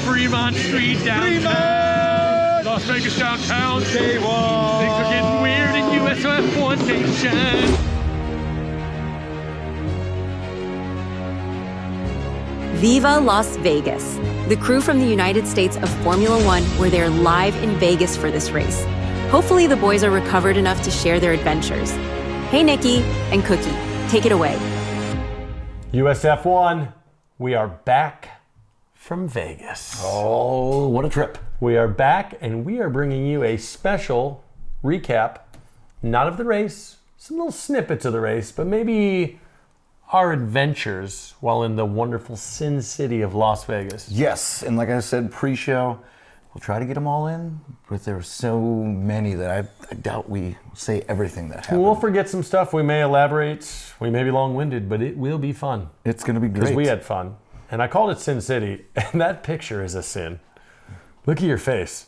Fremont Street downtown. Las Vegas downtown. Day one. Things are getting weird in USF1 Nation. Viva Las Vegas. The crew from the United States of Formula One were there live in Vegas for this race. Hopefully the boys are recovered enough to share their adventures. Hey, Nikki and Cookie, take it away. USF1, we are back from Vegas. Oh, what a trip. We are back and we are bringing you a special recap, not of the race, some little snippets of the race, but maybe our adventures while in the wonderful Sin City of Las Vegas. Yes, and like I said pre-show, we'll try to get them all in, but there are so many that I doubt we say everything that happened. We'll forget some stuff. We may elaborate. We may be long-winded, but it will be fun. It's going to be great. Because we had fun. And I called it Sin City, and that picture is a sin. Look at your face.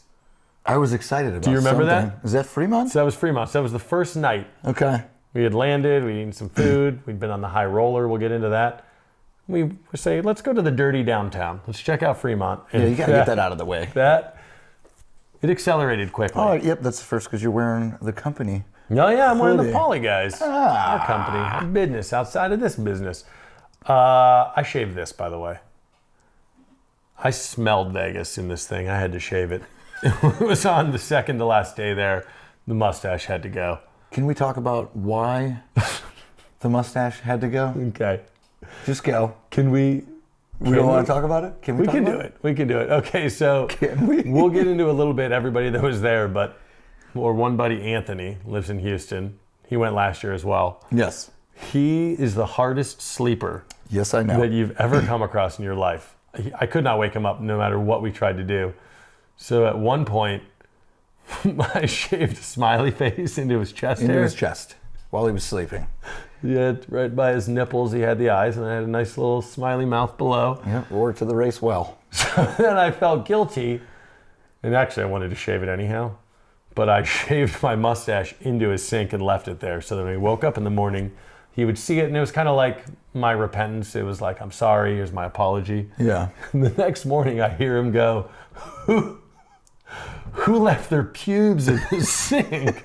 I was excited about it. Do you remember something. that? Is that Fremont? So that was Fremont. So that was the first night. Okay. We had landed, we'd eaten some food, we'd been on the high roller, we'll get into that. We say, let's go to the dirty downtown. Let's check out Fremont. And Yeah, you got to get that out of the way. It accelerated quickly. Oh, yep, that's the first because you're wearing the company. No, yeah, I'm wearing the hoodie. Poly guys. Our company, our business, outside of this business. I shaved this, by the way. I smelled Vegas in this thing. I had to shave it. It was on the second to last day there. The mustache had to go. Can we talk about why the mustache had to go? Okay. Just go. Can we? We don't want to talk about it? We can do it. We can do it. Okay, so we'll get into a little bit everybody that was there, but one buddy, Anthony, lives in Houston. He went last year as well. Yes. He is the hardest sleeper Yes, I know. that you've ever come across in your life. I could not wake him up no matter what we tried to do. So at one point, I shaved a smiley face into his chest Into hair. his chest while he was sleeping. Yeah, right by his nipples, he had the eyes, and I had a nice little smiley mouth below. Yep, worked to the race well. So then I felt guilty, and actually I wanted to shave it anyhow, but I shaved my mustache into his sink and left it there. So then when he woke up in the morning, he would see it, and it was kind of like my repentance. It was like, I'm sorry, here's my apology. Yeah. And the next morning I hear him go, who left their pubes in the sink?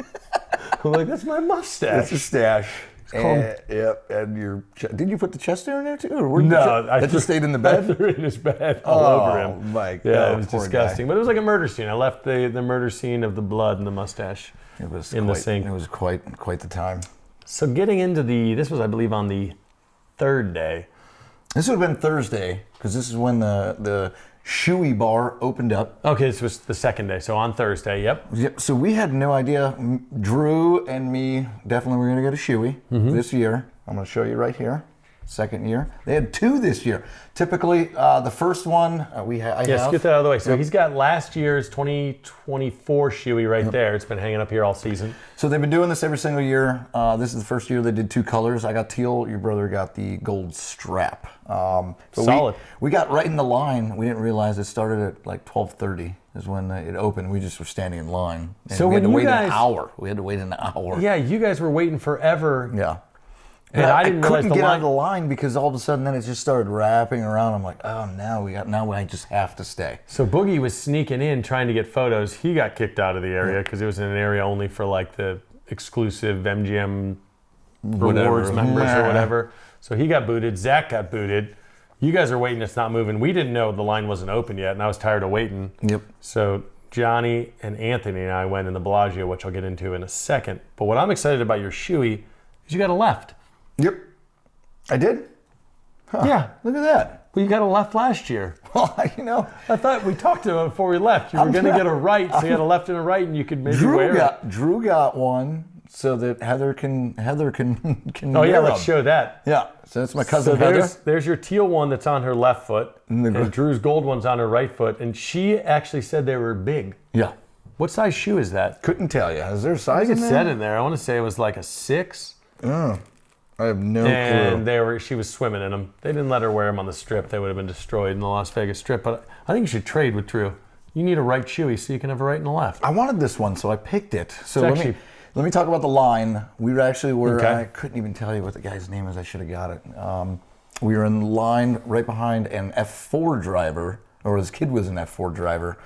I'm like, that's my mustache. That's a stash. called- Yep, and your did you put the chest hair in there too? Or where No, that just stayed in the I bed? threw it in his bed all over him. My God, Yeah, it was poor disgusting. guy. But it was like a murder scene. I left the murder scene of the blood and the mustache It was in quite, the sink. It was quite the time. So getting into this was, I believe, on the third day. This would have been Thursday because this is when the Shoey bar opened up. Okay, this was the second day. So on Thursday, yep. Yep. So we had no idea. Drew and me definitely were going to go to Shoey this year. I'm going to show you right here. Second year. They had two this year. Typically, the first one Yes, get that out of the way. So he's got last year's 2024 shoey right there. It's been hanging up here all season. So they've been doing this every single year. This is the first year they did two colors. I got teal. Your brother got the gold strap. But Solid. We got right in the line. We didn't realize it started at like 12:30 is when it opened. We just were standing in line. And So we had when to you wait guys- an hour. We had to wait an hour. Yeah, you guys were waiting forever. Yeah. And I didn't realize couldn't the get out line. of the line because all of a sudden then it just started wrapping around. I'm like, oh, now I just have to stay. So Boogie was sneaking in trying to get photos. He got kicked out of the area because it was in an area only for like the exclusive MGM rewards Whatever. members or Nah. whatever. So he got booted. Zach got booted. You guys are waiting. It's not moving. We didn't know the line wasn't open yet, and I was tired of waiting. Yep. So Johnny and Anthony and I went in the Bellagio, which I'll get into in a second. But what I'm excited about your shoey is you got a left. Yep. I did? Huh. Yeah. Look at that. Well, you got a left last year. Well, you know, I thought we talked about it before we left. You were going to get a right, so you had a left and a right, and you could maybe wear it. Drew got one so that Heather can Oh yeah, wear let's them. show that. Yeah. So that's my So cousin Heather. there's your teal one that's on her left foot, And the- and Drew's gold one's on her right foot, and she actually said they were big. Yeah. What size shoe is that? Couldn't tell you. Is there a I size think in it there? said in there. I want to say it was like a 6. Oh, I have no And clue. she was swimming in them. They didn't let her wear them on the strip. They would have been destroyed in the Las Vegas strip. But I think you should trade with Drew. You need a right shoey so you can have a right and a left. I wanted this one, so I picked it. So It's let me talk about the line. We were Okay. I couldn't even tell you what the guy's name is. I should have got it. We were in line right behind an F4 driver or his kid was an F4 driver.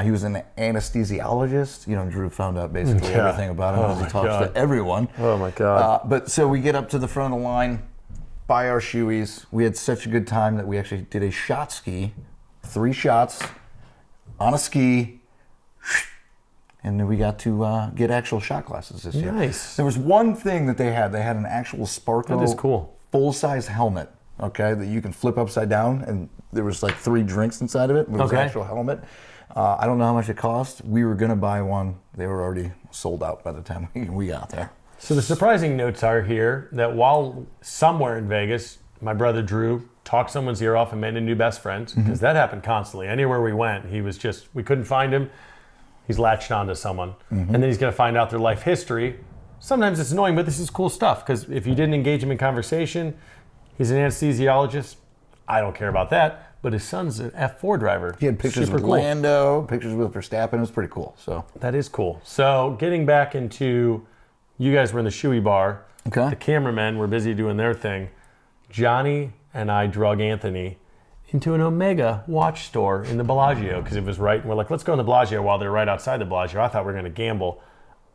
He was an anesthesiologist. You know, Drew found out basically everything about him as he talks to everyone. Oh my God. But so we get up to the front of the line, buy our shoeies. We had such a good time that we actually did a shot ski, 3 shots on a ski, and then we got to get actual shot glasses this year. Nice. There was one thing that they had. They had an actual Sparko That is cool. full-size helmet, okay, that you can flip upside down, and there was like 3 drinks inside of it. It was an actual helmet. I don't know how much it cost. We were going to buy one. They were already sold out by the time we got there. So the surprising notes are here that while somewhere in Vegas, my brother Drew talked someone's ear off and made new best friends, because that happened constantly. Anywhere we went, we couldn't find him. He's latched onto someone. And then he's going to find out their life history. Sometimes it's annoying, but this is cool stuff, because if you didn't engage him in conversation, he's an anesthesiologist. I don't care about that. But his son's an F4 driver. He had pictures with Lando, pictures with Verstappen. It was pretty cool. So that is cool. So getting back into, you guys were in the shoey bar. Okay. The cameramen were busy doing their thing. Johnny and I drug Anthony into an Omega watch store in the Bellagio, because it was right. And we're like, let's go in the Bellagio while they're right outside the Bellagio. I thought we were going to gamble.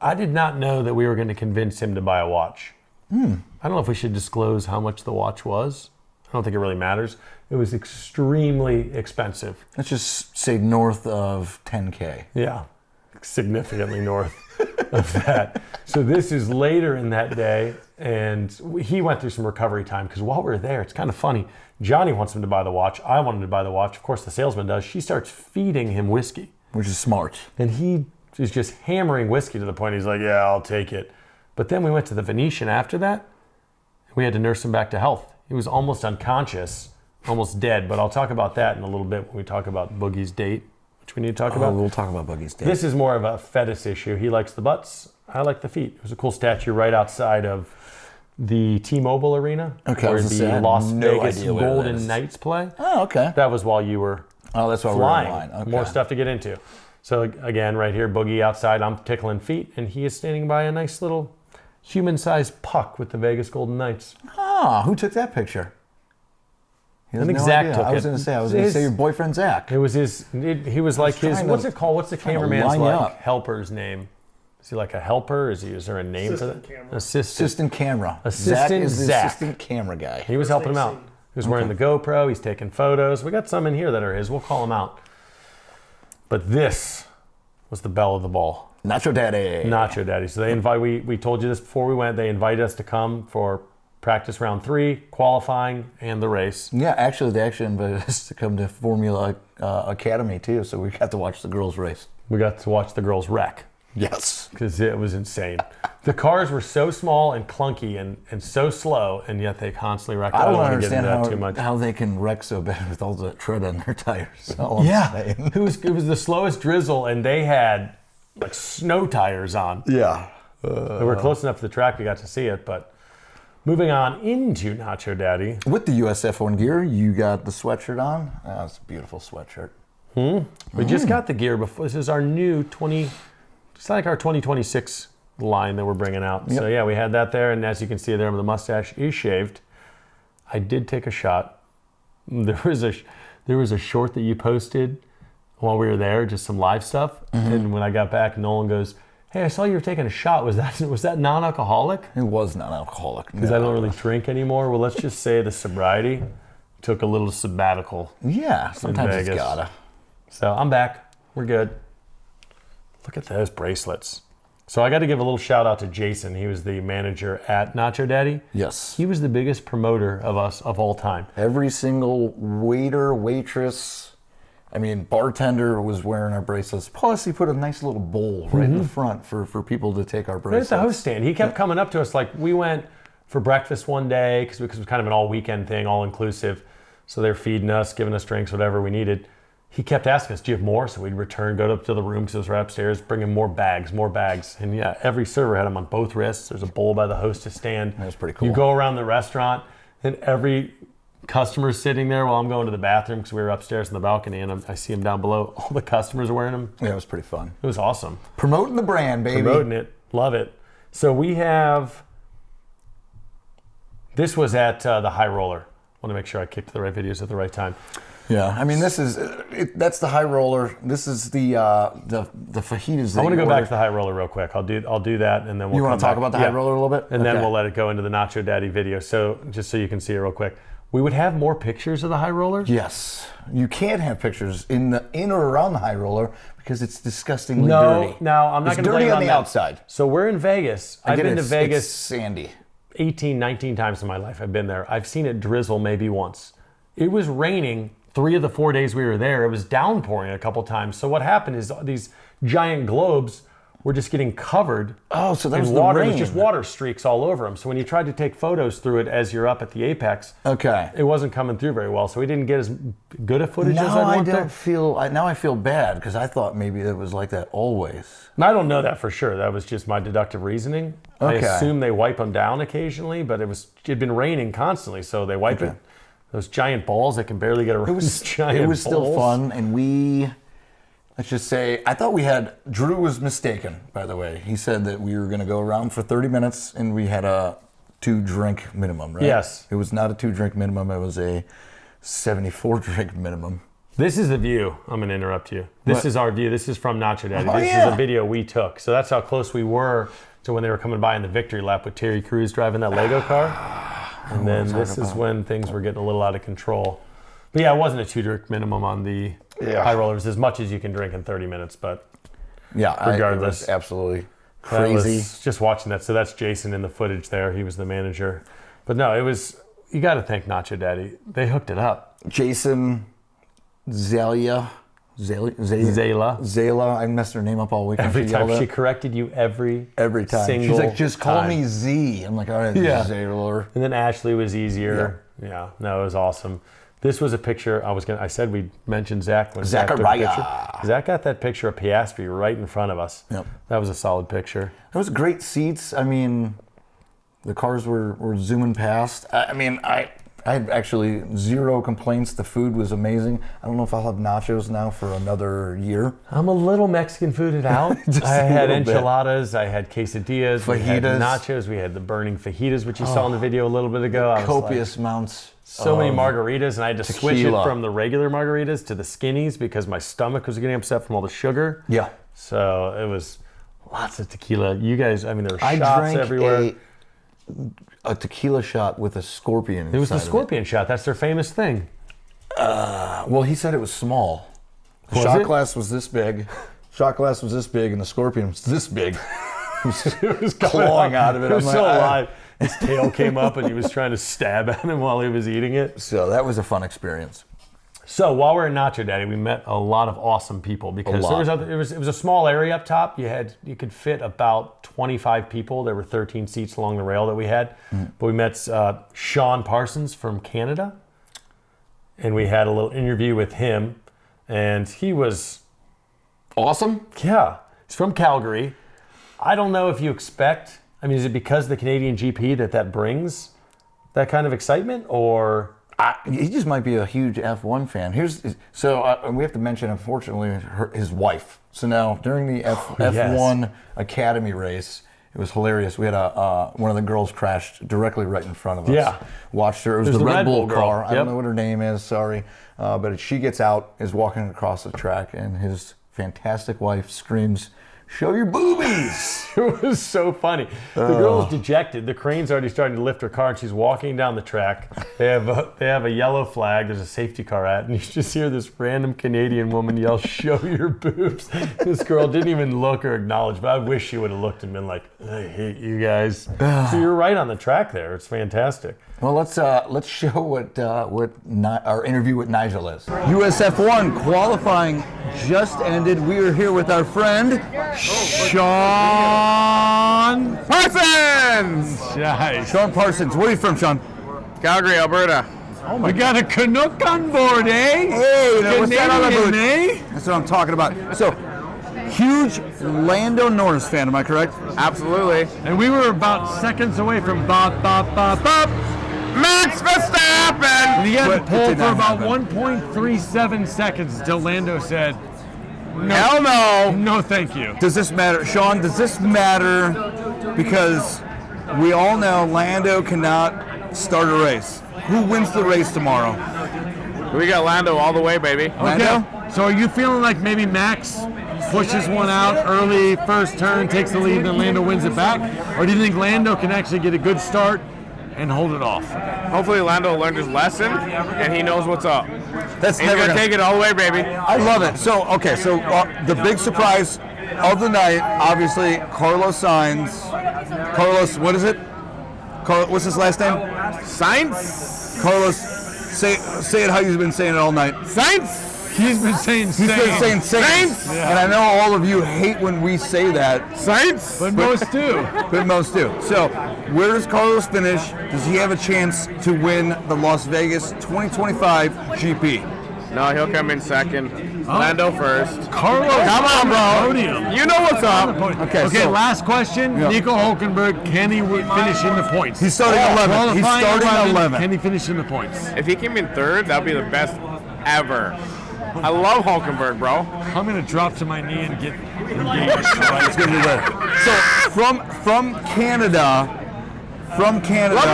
I did not know that we were going to convince him to buy a watch. I don't know if we should disclose how much the watch was. I don't think it really matters. It was extremely expensive. let's just say north of 10K. Yeah, significantly north of that. So this is later in that day, and he went through some recovery time, because while we were there, it's kind of funny. Johnny wants him to buy the watch. I wanted to buy the watch. Of course, the salesman does. She starts feeding him whiskey. Which is smart. And he is just hammering whiskey to the point he's like, yeah, I'll take it. But then we went to the Venetian after that. We had to nurse him back to health. He was almost unconscious, almost dead. But I'll talk about that in a little bit when we talk about Boogie's date, which we need to talk about. We'll talk about Boogie's date. This is more of a fetish issue. He likes the butts. I like the feet. There's a cool statue right outside of the T-Mobile Arena, Okay, where the Las Vegas idea where that Golden is. Knights play. Oh, okay. That was while you were Oh, that's why flying. we're online. Okay. More stuff to get into. So again, right here, Boogie outside. I'm tickling feet, and he is standing by a nice little human-sized puck with the Vegas Golden Knights. Ah, who took that picture? I think Zach took it. I was going to say your boyfriend Zach. It was his. He was like his. What's it called? What's the cameraman's line you like up. helper's name? Is he like a helper? Is there a name for that? Assistant camera. Assistant. Camera. Assistant Zach is the Zach. assistant camera guy. He was helping him out. Scene. He was wearing the GoPro. He's taking photos. We got some in here that are his. We'll call him out. But this was the belle of the ball. Nacho Daddy. Nacho Daddy. So they invite. We told you this before we went. They invited us to come for practice round 3, qualifying, and the race. Yeah, actually, they invited us to come to Formula Academy too, so we got to watch the girls race. We got to watch the girls wreck. Yes. Because it was insane. The cars were so small and clunky and so slow, and yet they constantly wrecked. I don't wanna understand get into that too much. how they can wreck so bad with all the tread on their tires. All I'm Yeah, saying. it was the slowest drizzle, and they had like snow tires on. Yeah. We were close enough to the track, we got to see it. But moving on into Nacho Daddy. With the USF1 gear, you got the sweatshirt on. Oh, it's a beautiful sweatshirt. We just got the gear before. This is our new it's like our 2026 line that we're bringing out. So yeah, we had that there, and as you can see there, the mustache is shaved. I did take a shot. There was a short that you posted while we were there, just some live stuff. And when I got back, Nolan goes, "Hey, I saw you were taking a shot. Was that non-alcoholic?" It was non-alcoholic. Because I don't really drink anymore. Well, let's just say the sobriety took a little sabbatical. Yeah, sometimes it's Vegas. gotta. So I'm back. We're good. Look at those bracelets. So I got to give a little shout out to Jason. He was the manager at Nacho Daddy. Yes. He was the biggest promoter of us of all time. Every single waiter, waitress, bartender was wearing our bracelets. Plus, he put a nice little bowl right in the front for people to take our Right bracelets. at the host stand. He kept coming up to us. Like, we went for breakfast one day because it was kind of an all weekend thing, all inclusive. So they're feeding us, giving us drinks, whatever we needed. He kept asking us, "Do you have more?" So we'd return, go up to the room because it was right upstairs, bring him more bags. And yeah, every server had them on both wrists. There's a bowl by the hostess stand. That was pretty cool. You go around the restaurant, and every customer's sitting there while I'm going to the bathroom because we were upstairs in the balcony, and I see him down below. All the customers are wearing them. Yeah, it was pretty fun. It was awesome. Promoting the brand, baby. Promoting it. Love it. So we have... This was at the High Roller. I want to make sure I kicked the right videos at the right time. Yeah, I mean, this is that's the high roller. This is the fajitas. I want to go back to the high roller real quick. I'll do that, and then we'll. You want to talk about the high roller a little bit, and then we'll let it go into the Nacho Daddy video. So just so you can see it real quick, we would have more pictures of the high rollers. Yes, you can't have pictures in or around the high roller because it's disgustingly dirty. No, I'm not going to blame dirty it on the outside. So we're in Vegas. I've been to Vegas. It's sandy. 18, 19 times in my life I've been there. I've seen it drizzle maybe once. It was raining 3 of the 4 days we were there. It was downpouring a couple times. So what happened is these giant globes were just getting covered. Oh, so that was water. the rain. It was just water streaks all over them. So when you tried to take photos through it as you're up at the apex, it wasn't coming through very well. So we didn't get as good a footage as I'd want there. Now I feel bad because I thought maybe it was like that always. I don't know that for sure. That was just my deductive reasoning. Okay. I assume they wipe them down occasionally, but it'd been raining constantly, so they wipe it. Those giant balls that can barely get around. It was still fun, and let's just say, I thought Drew was mistaken, by the way. He said that we were going to go around for 30 minutes, and we had a 2-drink minimum, right? Yes. It was not a 2-drink minimum. It was a 74-drink minimum. This is the view. I'm going to interrupt you. This is our view. This is from Nacho Daddy. Oh, this is a video we took. So that's how close we were to when they were coming by in the victory lap with Terry Crews driving that Lego car. And then this is when things were getting a little out of control. But yeah, it wasn't a 2-drink minimum on the high rollers, as much as you can drink in 30 minutes. But regardless, it was absolutely crazy. Just watching that. So that's Jason in the footage there. He was the manager. But no, you got to thank Nacho Daddy. They hooked it up. Jason, Zayla. I messed her name up all week. Every time she corrected you every time. She's like, just call me Z. I'm like, all right, Zayla. And then Ashley was easier. Yeah, no, it was awesome. This was a picture. I said we'd mention Zach when Zach took a picture. Zach got that picture of Piastri right in front of us. Yep. That was a solid picture. It was great seats. I mean, the cars were zooming past. I had actually 0 complaints. The food was amazing. I don't know if I'll have nachos now for another year. I'm a little Mexican fooded out. I had enchiladas. I had quesadillas. Fajitas. We had nachos. We had the burning fajitas, which you saw in the video a little bit ago. Copious amounts. So many margaritas, and I had to switch it from the regular margaritas to the skinnies because my stomach was getting upset from all the sugar. Yeah. So it was lots of tequila. You guys, there were shots everywhere. A tequila shot with a scorpion. It was the scorpion shot. That's their famous thing. Well, he said it was small. The shot glass was this big. And the scorpion was this big. It was clawing out of it. It was still alive. His tail came up, and he was trying to stab at him while he was eating it. So that was a fun experience. So while we're in Nacho Daddy, we met a lot of awesome people because it was a small area up top. You could fit about 25 people. There were 13 seats along the rail that we had. But we met Sean Parsons from Canada, and we had a little interview with him, and he was awesome. Yeah, he's from Calgary. I don't know if you expect. Is it because of the Canadian GP that brings that kind of excitement, or? He just might be a huge F1 fan. We have to mention, unfortunately, his wife. So now, during the F1 Academy race, it was hilarious. We had one of the girls crashed directly right in front of us. Yeah. Watched her. It was the Red Bull car. Yep. I don't know what her name is, sorry. But she gets out, is walking across the track, and his fantastic wife screams, "Show your boobies!" It was so funny. The girl was dejected. The crane's already starting to lift her car, and she's walking down the track. They have a yellow flag. There's a safety car at, and you just hear this random Canadian woman yell, "Show your boobs!" This girl didn't even look or acknowledge, but I wish she would have looked and been like, "I hate you guys." So you're right on the track there. It's fantastic. Well, let's show what our interview with Nigel is. USF1 qualifying just ended. We are here with our friend Sean Parsons. Nice. Sean Parsons. Where are you from, Sean? Calgary, Alberta. Oh my God, a Canuck on board, eh? Hey, what's that on the boot? Eh? That's what I'm talking about. So, huge Lando Norris fan, am I correct? Absolutely. And we were about seconds away from bop, bop, bop, bop. Max Verstappen! And he had But to it pull did for not about happen. 1.37 seconds until Lando said, Hell no! "No, thank you." Does this matter? Sean, does this matter? Because we all know Lando cannot start a race. Who wins the race tomorrow? We got Lando all the way, baby. Okay. So are you feeling like maybe Max pushes one out early, first turn, takes the lead, and then Lando wins it back? Or do you think Lando can actually get a good start and hold it off? Hopefully Lando learned his lesson and he knows what's up. That's He's never gonna take it all the way, baby. I love it. So, okay, so the big surprise of the night, obviously, Carlos Sainz. Carlos, what is it? What's his last name? Sainz? Carlos, say it how you've been saying it all night. Sainz? He's been saying He's been saying Saints. And I know all of you hate when we say that. Sainz? But most do. But most do. So, where does Carlos finish? Does he have a chance to win the Las Vegas 2025 GP? No, he'll come in second. Lando first. Carlos, Come on, bro. Podium. You know what's up. Okay, so- last question. Yeah. Nico Hulkenberg, can he finish in the points? He's starting 11. He's Qualifying starting 11. Can he finish in the points? If he came in third, that'd be the best ever. I love Hulkenberg, bro. I'm going to drop to my knee and get engaged. It's gonna be good. So from Canada, Love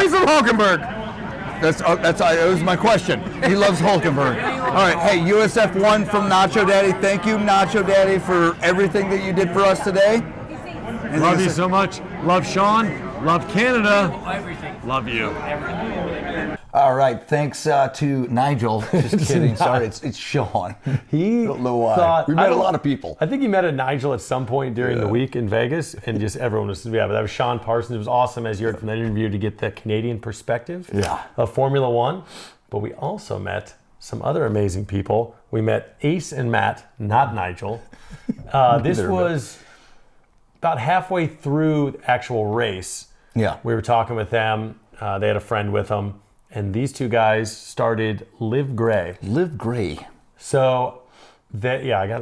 me some Hulkenberg. it was my question. He loves Hulkenberg. All right, hey, USF1 from Nacho Daddy. Thank you, Nacho Daddy, for everything that you did for us today. Love you so much. Love Sean. Love Canada. Love you. All right, thanks to Nigel. Just kidding. Sorry, it's Sean. He don't know why. thought- We I met a don't- lot of people. I think he met a Nigel at some point during the week in Vegas, and just everyone was, but that was Sean Parsons. It was awesome, as you heard from that interview, to get the Canadian perspective of Formula One. But we also met some other amazing people. We met Ace and Matt, not Nigel. This was about halfway through the actual race. Yeah. We were talking with them. They had a friend with them. And these two guys started Live Gray. Live Gray. So, I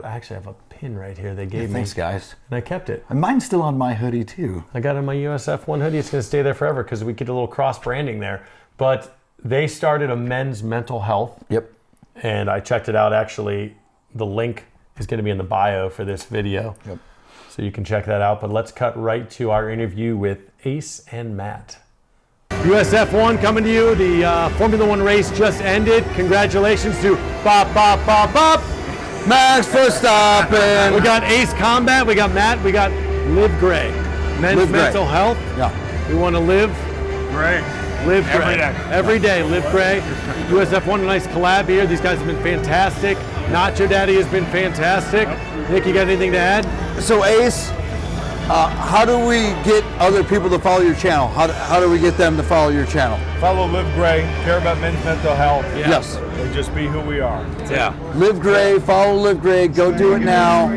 actually have a pin right here they gave me. Thanks, guys. And I kept it. And mine's still on my hoodie, too. I got it in my USF1 hoodie. It's going to stay there forever because we get a little cross branding there. But they started a men's mental health. Yep. And I checked it out. Actually, the link is going to be in the bio for this video. Yep. So you can check that out. But let's cut right to our interview with Ace and Matt. USF1 coming to you. The Formula One race just ended. Congratulations to Bop, Bop, Bop, Bop. Max Verstappen. We got Ace Combat. We got Matt. We got Live Gray. Men's Live Gray. mental health. Yeah. We want to live. Great. Live Gray. Every day. Every day, Live Gray. USF1, a nice collab here. These guys have been fantastic. Nacho Daddy has been fantastic. Nick, you got anything to add? So Ace, how do we get other people to follow your channel? How do we get them to follow your channel? Follow Live Gray, care about men's mental health, Yes. and just be who we are. Yeah. Live Gray, follow Live Gray, go do it now.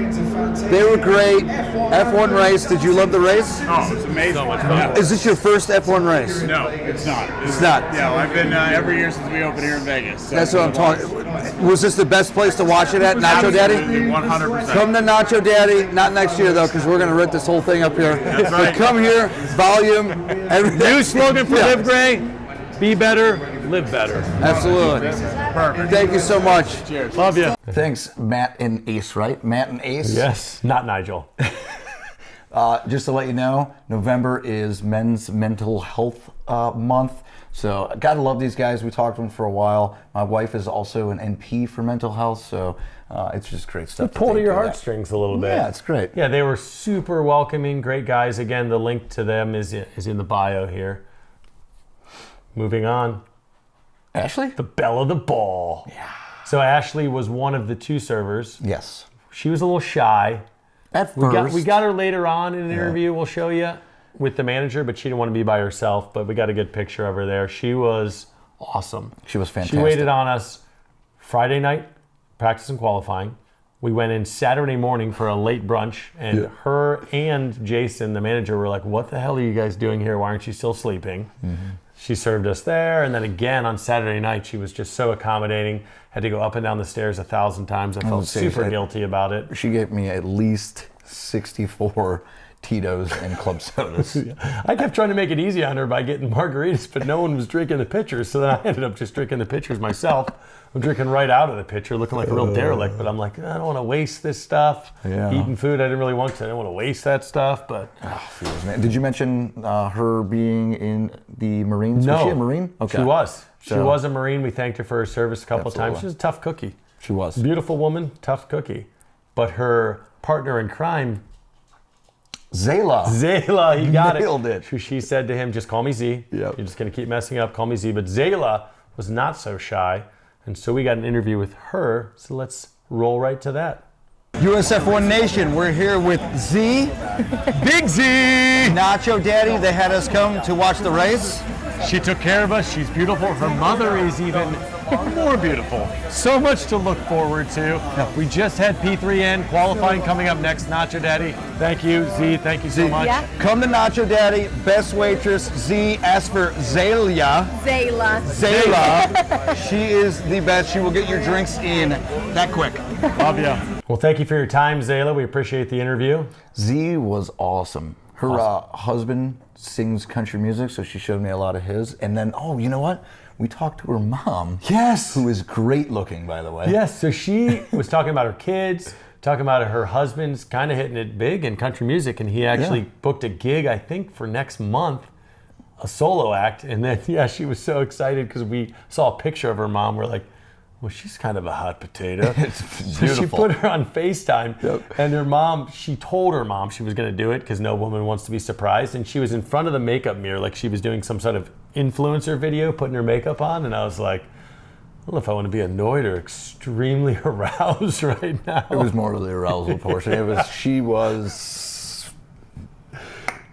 They were great. F1 race, did you love the race? Oh, it's amazing. So much fun. Is this your first F1 race? No, it's not. It's not. Yeah, I've been every year since we opened here in Vegas. So That's what I'm talking. Was this the best place to watch it at, Nacho Daddy? 100%. Come to Nacho Daddy, not next year though, because we're going to rip this whole thing up here. That's But right. come here, volume, everything. New slogan for Yeah. Live Gray. Be better, live better. Absolutely. Perfect. Thank you so much. Love you. Thanks, Matt and Ace, right? Matt and Ace? Yes, not Nigel. Just to let you know, November is Men's Mental Health Month. So I gotta love these guys. We talked to them for a while. My wife is also an NP for mental health, so it's just great stuff. to Pull to take your care of that. heartstrings a little bit. Yeah, it's great. Yeah, they were super welcoming, great guys. Again, the link to them is in the bio here. Moving on. Ashley? The belle of the ball. Yeah. So Ashley was one of the two servers. Yes. She was a little shy. At first. We got her later on in an interview we'll show you with the manager, but she didn't want to be by herself, but we got a good picture of her there. She was awesome. She was fantastic. She waited on us Friday night, practice and qualifying. We went in Saturday morning for a late brunch, and her and Jason, the manager, were like, what the hell are you guys doing here? Why aren't you still sleeping? Mm-hmm. She served us there, and then again on Saturday night, she was just so accommodating. Had to go up and down the stairs 1,000 times. I felt super guilty about it. She gave me at least 64 Tito's and club sodas. I kept trying to make it easy on her by getting margaritas, but no one was drinking the pitchers, so then I ended up just drinking the pitchers myself. I'm drinking right out of the pitcher, looking like a real derelict, but I'm like, I don't want to waste this stuff. Yeah. Eating food I didn't really want to. I didn't want to waste that stuff, but... Man, did you mention her being in the Marines? No. Was she a Marine? Okay. She was. She was a Marine. We thanked her for her service a couple of times. She was a tough cookie. She was. Beautiful woman, tough cookie. But her partner in crime, Zayla. he got Nailed it. it. She said to him, just call me Z. Yep. You're just going to keep messing up, call me Z. But Zayla was not so shy. And so we got an interview with her. So let's roll right to that. USF1 Nation, we're here with Z, Big Z! Nacho Daddy. They had us come to watch the race. She took care of us. She's beautiful. Her mother is even more beautiful. So much to look forward to. We just had P3N qualifying coming up next. Nacho Daddy, thank you. Z, thank you so much. Yeah. Come to Nacho Daddy, best waitress. Z, ask for Zayla. Zayla. She is the best. She will get your drinks in that quick. Love you. Well, thank you for your time, Zayla. We appreciate the interview. Z was awesome. Her husband sings country music, so she showed me a lot of his. And then, you know what? We talked to her mom. Yes. Who is great looking, by the way. Yes, so she was talking about her kids, talking about her husband's kind of hitting it big in country music, and he actually booked a gig, I think, for next month, a solo act. And then, she was so excited because we saw a picture of her mom. We're like, well, she's kind of a hot potato. It's So beautiful. she put her on FaceTime, and her mom, she told her mom she was going to do it because no woman wants to be surprised. And she was in front of the makeup mirror like she was doing some sort of influencer video, putting her makeup on. And I was like, I don't know if I want to be annoyed or extremely aroused right now. It was more of the arousal portion. She was.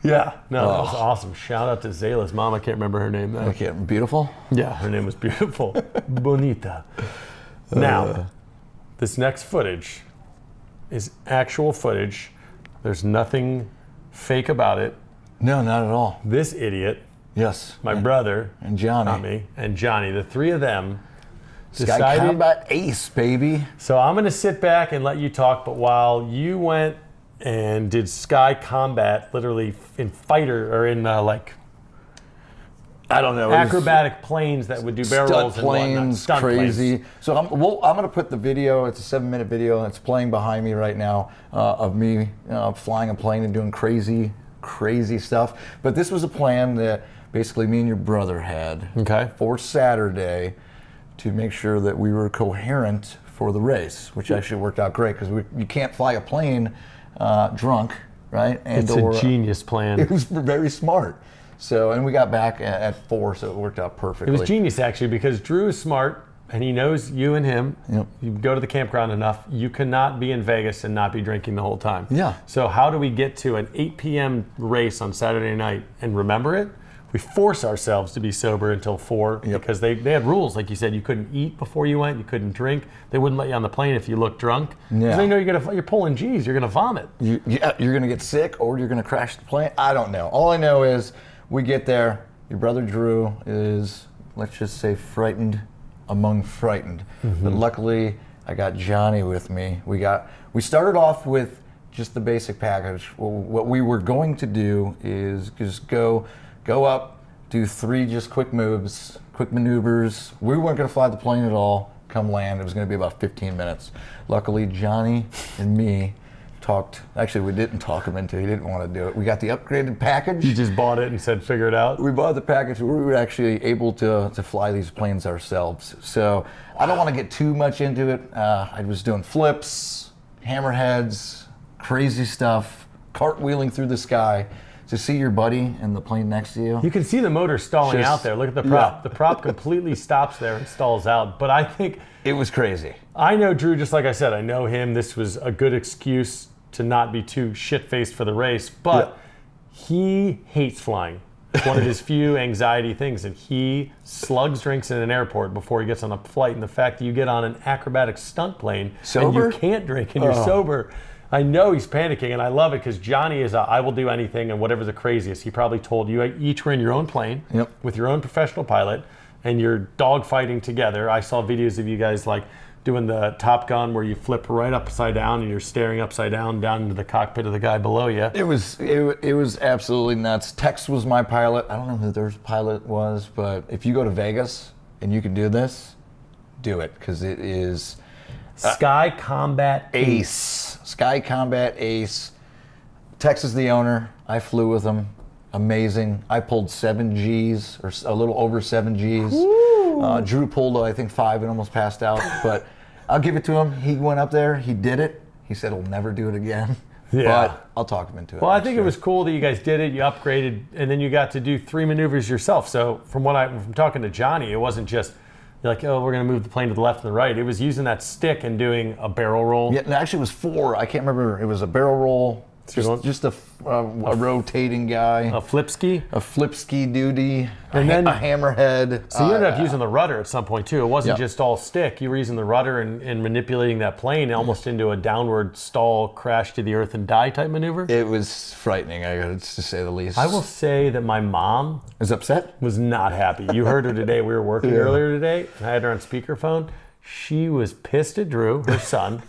Yeah, no, that was awesome. Shout out to Zayla's mom. I can't remember her name though. Okay, beautiful. Yeah, her name was beautiful. Bonita. Now, this next footage is actual footage. There's nothing fake about it. No, not at all. This idiot, Yes. my brother, And Johnny. not me, and Johnny, the three of them Sky decided. Combat Ace, baby. So I'm going to sit back and let you talk, but while you went and did Sky Combat, literally in fighter, or in I don't know. it was acrobatic planes that would do barrel Stunt rolls and whatnot. planes, Stunt crazy. planes. So I'm going to put the video. It's a 7-minute video, and it's playing behind me right now of me flying a plane and doing crazy stuff. But this was a plan that basically me and your brother had for Saturday to make sure that we were coherent for the race, which actually worked out great because you can't fly a plane drunk, right? And It's a genius plan. It was very smart. So, and we got back at 4, so it worked out perfectly. It was genius, actually, because Drew is smart, and he knows you and him. Yep. You go to the campground enough, you cannot be in Vegas and not be drinking the whole time. Yeah. So how do we get to an 8 p.m. race on Saturday night and remember it? We force ourselves to be sober until 4 because they had rules. Like you said, you couldn't eat before you went, you couldn't drink. They wouldn't let you on the plane if you looked drunk. Yeah. 'Cause they know you're pulling G's, you're going to vomit. You're going to get sick or you're going to crash the plane. I don't know. All I know is we get there. Your brother Drew is, let's just say, frightened among frightened. But luckily, I got Johnny with me. We started off with just the basic package. What we were going to do is just go up, do 3 just quick moves, quick maneuvers. We weren't going to fly the plane at all. Come land, it was going to be about 15 minutes. Luckily, Johnny and me talked. Actually, we didn't talk him into it. He didn't want to do it. We got the upgraded package. You just bought it and said, figure it out? We bought the package where we were actually able to fly these planes ourselves. So I don't want to get too much into it. I was doing flips, hammerheads, crazy stuff, cartwheeling through the sky. To see your buddy in the plane next to you. You can see the motor stalling out there. Look at the prop. Yeah. The prop completely stops there and stalls out. But I think It was crazy. I know Drew, just like I said, I know him. This was a good excuse to not be too shit-faced for the race, but he hates flying. It's one of his few anxiety things, and he slugs drinks in an airport before he gets on a flight. And the fact that you get on an acrobatic stunt plane Sober? and you can't drink and you're sober, I know he's panicking, and I love it because Johnny is I will do anything and whatever the craziest. He probably told you each were in your own plane with your own professional pilot, and you're dogfighting together. I saw videos of you guys like doing the Top Gun where you flip right upside down and you're staring upside down into the cockpit of the guy below you. It was absolutely nuts. Tex was my pilot. I don't know who their pilot was, but if you go to Vegas and you can do this, do it because it is Sky Combat Ace. Sky Combat Ace. Tex is the owner. I flew with him. Amazing. I pulled 7 Gs or a little over 7 Gs. Drew pulled, I think, 5 and almost passed out. But I'll give it to him. He went up there. He did it. He said he'll never do it again. Yeah. But I'll talk him into it. Well, I next think year. it was cool that you guys did it. You upgraded, and then you got to do 3 maneuvers yourself. So from talking to Johnny, it wasn't just you're like, oh, we're going to move the plane to the left and the right. It was using that stick and doing a barrel roll. Yeah, and actually it was 4. I can't remember. It was a barrel roll, just a rotating guy, A flip ski. a flip ski duty, And then- a hammerhead. So you ended up using the rudder at some point too. It wasn't Yeah. just all stick. You were using the rudder and manipulating that plane almost into a downward stall, crash to the earth and die type maneuver. It was frightening, I got to say the least. I will say that my mom Was upset? was not happy. You heard her today. We were working earlier today. I had her on speakerphone. She was pissed at Drew, her son.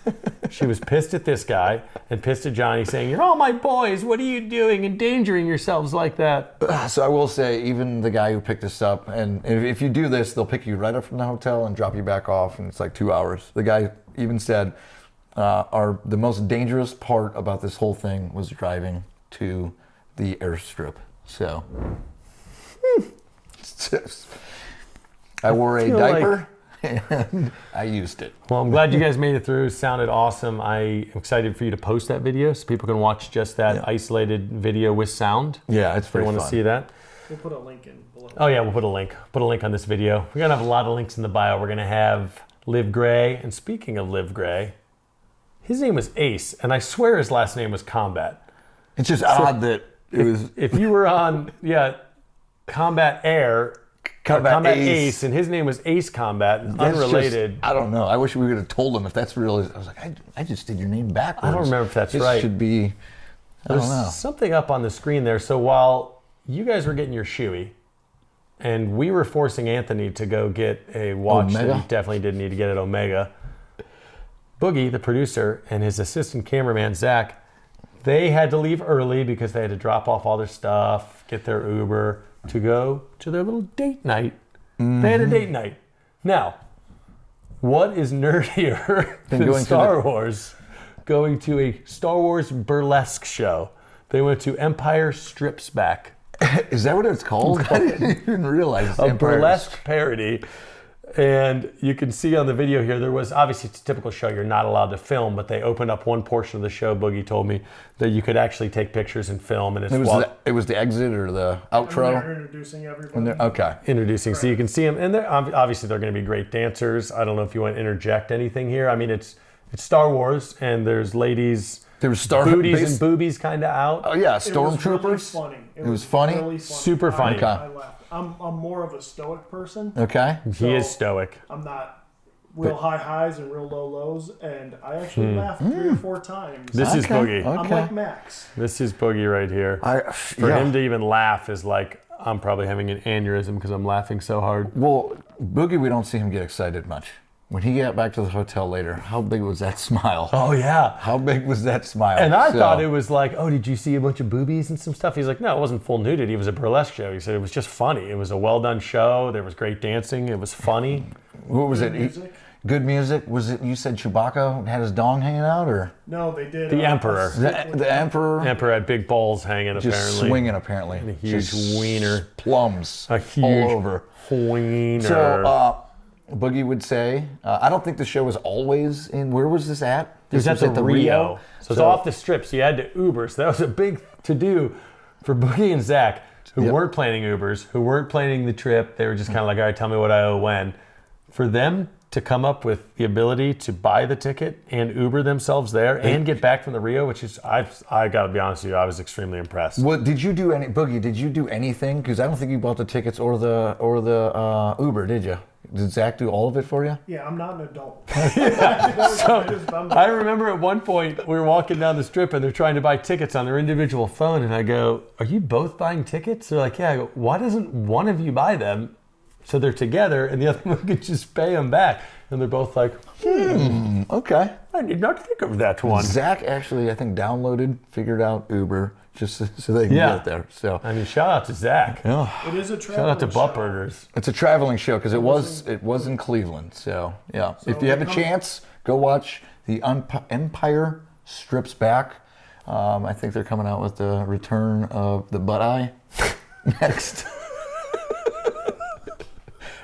She was pissed at this guy and pissed at Johnny, saying, "You're all my boys. What are you doing, endangering yourselves like that?" So I will say, even the guy who picked us up, and if you do this, they'll pick you right up from the hotel and drop you back off, and it's like 2 hours. The guy even said, the most dangerous part about this whole thing was driving to the airstrip. So I wore a feel like- diaper and I used it. Well, I'm glad you guys made it through. Sounded awesome. I am excited for you to post that video so people can watch just that isolated video with sound. Yeah, it's If they pretty want to fun. see that. We'll put a link in below. Oh yeah, we'll put a link. Put a link on this video. We're gonna have a lot of links in the bio. We're gonna have Liv Gray. And speaking of Liv Gray, his name was Ace, and I swear his last name was Combat. It's just odd that it was If you were on Combat Air, Combat Ace, and his name was Ace Combat, that's unrelated. just- I don't know. I wish we would have told him if that's real. I was like, I just did your name backwards. I don't remember if that's This right. should be. I don't There's know. something up on the screen there. So while you guys were getting your shoey, and we were forcing Anthony to go get a watch that Omega? he definitely didn't need to get at Omega, Boogie, the producer, and his assistant cameraman, Zach, they had to leave early because they had to drop off all their stuff, get their Uber to go to their little date night. They had a date night. Now, what is nerdier than going to Star Wars going to a Star Wars burlesque show? They went to Empire Strips Back, Is that what it's called? I didn't even realize. It's a Empire. burlesque parody. And you can see on the video here, there was obviously it's a typical show you're not allowed to film, but they opened up one portion of the show. Boogie told me that you could actually take pictures and film, and it's It was the exit or the They're outro. introducing everybody. Okay. introducing. So you can see them, and they're obviously they're going to be great dancers. I don't know if you want to interject anything here. I mean, it's Star Wars, and there's ladies, There was Star booties base- and boobies kind of out. Oh yeah, It was really stormtroopers. funny. It was funny? Really funny. Super funny. Okay. I laughed. I'm more of a stoic person. Okay. He is So- stoic. I'm not real high highs and real low lows, and I actually laughed 3 or 4 times. This is Okay. Boogie. I'm Okay. like Max. This is Boogie right here. For yeah. him to even laugh is like I'm probably having an aneurysm because I'm laughing so hard. Well, Boogie, we don't see him get excited much. When he got back to the hotel later, how big was that smile? Oh yeah. How big was that smile? And I So- thought it was like, oh, did you see a bunch of boobies and some stuff? He's like, no, it wasn't full nudity. It was a burlesque show. He said it was just funny. It was a well done show. There was great dancing. It was funny. What was it? music. Good music. Was it? You said Chewbacca had his dong hanging out, or No, they did. The Emperor. the Emperor Emperor had big balls hanging just apparently. swinging apparently, a huge Just wiener. plums A huge all over. wiener. So Boogie would say, I don't think the show was always in. Where was this at? It was This at the Rio. So it's So- off the strip. So you had to Uber. So that was a big to do for Boogie and Zach, who Yep. weren't planning Ubers, who weren't planning the trip. They were just kind of like, all right, tell me what I owe when. For them to come up with the ability to buy the ticket and Uber themselves there and get back from the Rio, which is, I got to be honest with you, I was extremely impressed. What did you do? Boogie? Did you do anything? Because I don't think you bought the tickets or the Uber, did you? Did Zach do all of it for you? Yeah, I'm not an adult. I remember at one point we were walking down the strip and they're trying to buy tickets on their individual phone, and I go, "Are you both buying tickets?" They're like, "Yeah." I go, "Why doesn't one of you buy them so they're together and the other one could just pay them back?" And they're both like, Okay. "I did not think of that one." Zach actually, I think, figured out Uber just so they can Yeah. get there. So I mean, shout out to Zach. It is a Shout out to traveling Butt show. Burgers. it's a traveling show because it was in Cleveland. So yeah, if you have a chance, go watch the Empire Strips Back. I think they're coming out with the return of the butt eye next.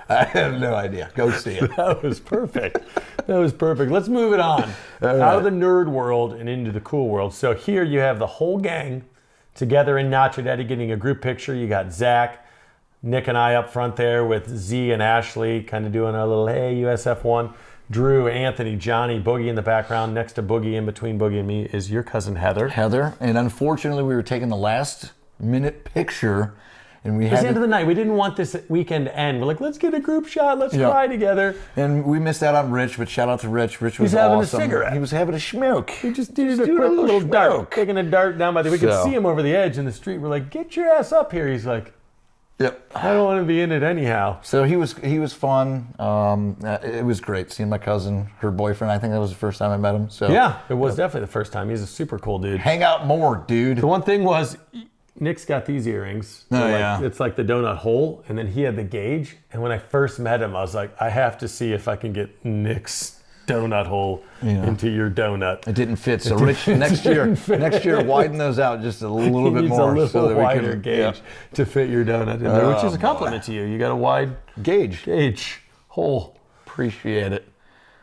I have no idea. Go see it. That was perfect. That was perfect. Let's move it on. Out of the nerd world and into the cool world. So here you have the whole gang together in Nacho Daddy getting a group picture. You got Zach, Nick and I up front there with Z and Ashley kind of doing our little, hey, USF1. Drew, Anthony, Johnny, Boogie in the background. Next to Boogie, in between Boogie and me, is your cousin Heather. Heather. And unfortunately, we were taking the last minute picture. And we It was had the end of the night. We didn't want this weekend to end. We're like, let's get a group shot. Let's cry together. And we missed out on Rich, but shout out to Rich. Rich was He's having a awesome. cigarette. He was having a smoke. We just needed a quick little dart. Taking a dart down by the... We could see him over the edge in the street. We're like, get your ass up here. He's like, yep. I don't want to be in it anyhow. So he was fun. It was great seeing my cousin, her boyfriend. I think that was the first time I met him. So Yeah, it was definitely the first time. He's a super cool dude. hang out more, dude. The one thing was, Nick's got these earrings. Oh, They're yeah. It's like the donut hole, and then he had the gauge. And when I first met him, I was like, I have to see if I can get Nick's donut hole into your donut. It didn't fit. So Rich, next year, widen those out just a little bit Needs more, a little so that wider we can gauge to fit your donut in there, which is a compliment to you. You got a wide gauge hole. Appreciate it.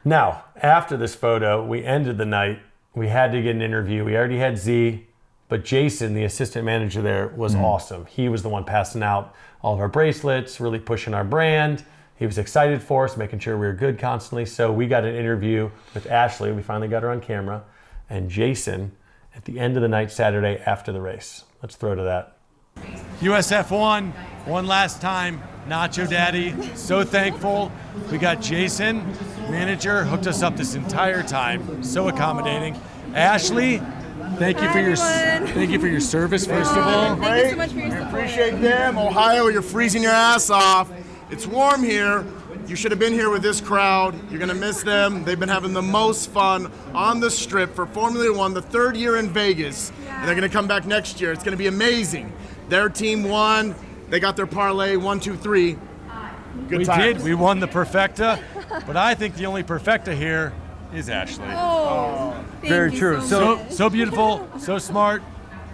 Now, after this photo, we ended the night. We had to get an interview. We already had Z. But Jason, the assistant manager there, was awesome. He was the one passing out all of our bracelets, really pushing our brand. He was excited for us, making sure we were good constantly. So we got an interview with Ashley. We finally got her on camera. And Jason at the end of the night, Saturday, after the race. Let's throw to that. USF1, one last time. Nacho Daddy, so thankful. We got Jason, manager, hooked us up this entire time. So accommodating. Ashley, thank you for your service, first of all. Thank you so much for your support. Appreciate them. Ohio, you're freezing your ass off. It's warm here. You should have been here with this crowd. You're going to miss them. They've been having the most fun on the strip for Formula One, the third year in Vegas. And they're going to come back next year. It's going to be amazing. Their team won. They got their parlay 1, 2, 3. Good times. We won the perfecta, but I think the only perfecta here is Ashley. Very true. So beautiful, so smart,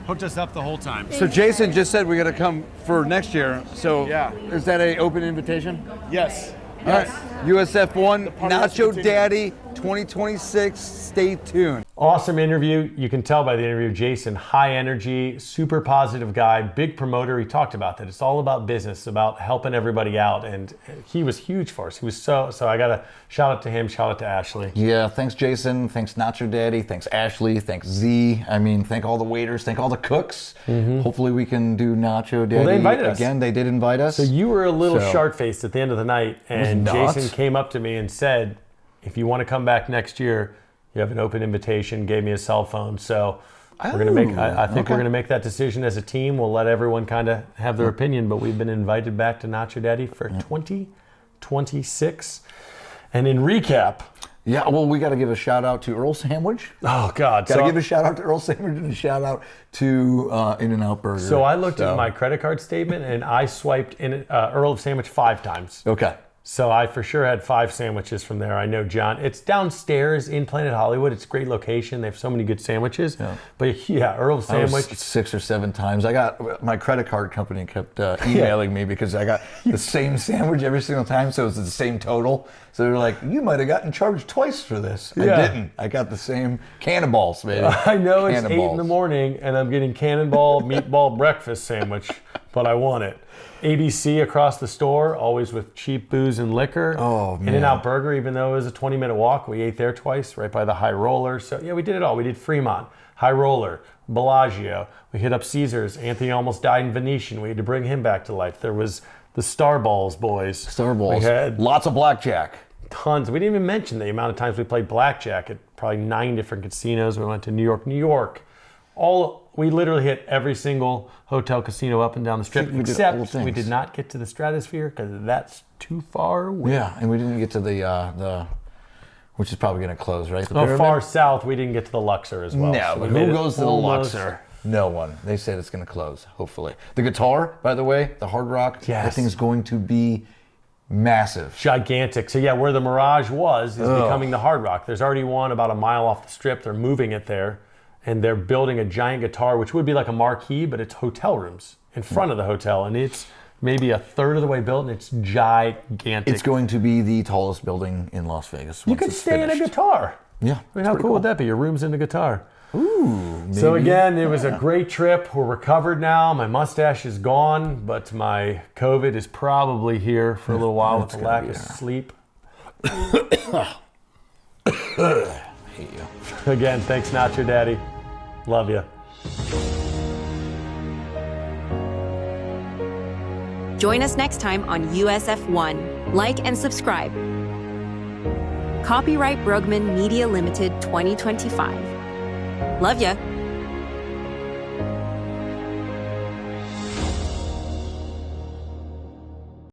hooked us up the whole time. So Jason just said we're going to come for next year. So Yeah. is that an open invitation? Yes. All right. USF1, party must Nacho continue. Daddy 2026. Stay tuned. Awesome interview. You can tell by the interview, Jason, high energy, super positive guy, big promoter. He talked about that. It's all about business, about helping everybody out. And he was huge for us. He was so I got to shout out to him, shout out to Ashley. Yeah, thanks Jason, thanks Nacho Daddy, thanks Ashley, thanks Z. I mean, thank all the waiters, thank all the cooks. Hopefully we can do Nacho Daddy they invited us. again. They did invite us. So you were a little So- shark-faced at the end of the night, and not. Jason came up to me and said, if you want to come back next year, you have an open invitation, gave me a cell phone. So we're going to make, I think we're going to make that decision as a team. We'll let everyone kind of have their opinion, but we've been invited back to Nacho Daddy for 2026. And in recap, Yeah, well, we got to give a shout out to Earl Sandwich. oh God. Got to give a shout out to Earl Sandwich and a shout out to In-N-Out Burger. So I looked at my credit card statement and I swiped in Earl of Sandwich 5 times. Okay. So I for sure had 5 sandwiches from there. I know John. It's downstairs in Planet Hollywood. It's a great location. They have so many good sandwiches. Yeah. But yeah, Earl of I was Sandwich. 6 or 7 times. I got my credit card company kept emailing me because I got the same sandwich every single time, so it's the same total. So they're like, "You might have gotten charged twice for this." Yeah. I didn't. I got the same cannonballs, baby. I know it's 8 in Cannonballs. the morning and I'm getting cannonball meatball breakfast sandwich, but I want it. ABC across the store, always with cheap booze and liquor. Oh, man. In-N-Out Burger, even though it was a 20-minute walk, we ate there twice, right by the High Roller. So yeah, we did it all. We did Fremont, High Roller, Bellagio. We hit up Caesars. Anthony almost died in Venetian. We had to bring him back to life. There was the Star Balls, boys. Star Balls. We had Lots of blackjack. tons. We didn't even mention the amount of times we played blackjack at probably 9 different casinos. We went to New York. We literally hit every single hotel casino up and down the strip, We did all the except we things. did not get to the Stratosphere because that's too far away. Yeah, and we didn't get to the which is probably going to close, right? The Oh, Pyramid? far south, we didn't get to the Luxor as well. No, So we but made who it goes to the almost- Luxor? No one. They said it's going to close, hopefully. The guitar, by the way, the Hard Rock, Yes. that thing's going to be massive. Gigantic. So yeah, where the Mirage was is becoming the Hard Rock. There's already one about a mile off the strip. They're moving it there, and they're building a giant guitar, which would be like a marquee, but it's hotel rooms in front of the hotel, and it's maybe a third of the way built, and it's gigantic. It's going to be the tallest building in Las Vegas. You once could it's stay in a finished. guitar. Yeah. I mean, how cool would that be? Your room's in the guitar. Ooh. So maybe. again, it was a great trip. We're recovered now. My mustache is gone, but my COVID is probably here for a little while with the lack of sleep. I hate you. Again, thanks, Nacho Daddy. Love you. Join us next time on USF1. Like and subscribe. Copyright Brugman Media Limited 2025. Love ya.